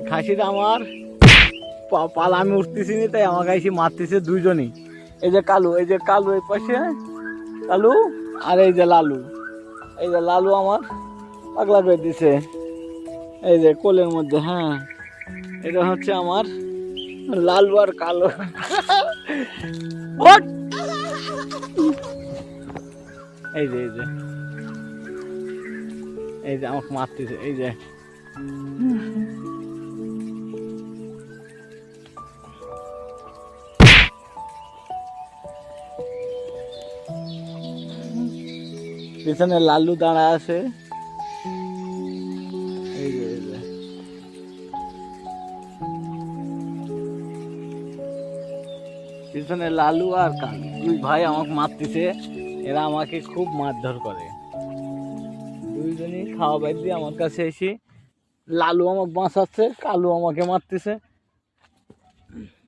খাসিটা আমার পালা আমি উঠতেছি নি, তাই আমাকে এসে মারতেছে দুইজনই। এই যে কালু, এই যে কালু এই পাশে কালু, আর এই যে লালু। এই যে লালু আমার পাগলা করে দিছে এই যে কোলের মধ্যে। হ্যাঁ, এটা হচ্ছে আমার লালু আর কালো। ওঠ! এই যে এই যে এই যে আমাকে মারতেছে এই যে। পিছনে লালু দাঁড়া আছে। এই যে এই যে পিছনে লালু আর কালু, দুই ভাই আমাকে মারতেছে। এরা আমাকে খুব মারধর করে, দুইজনই খাওয়া বাদ দিয়ে আমার কাছে এসে লালু আমাকে বাঁচাচ্ছে, কালু আমাকে মারতেছে।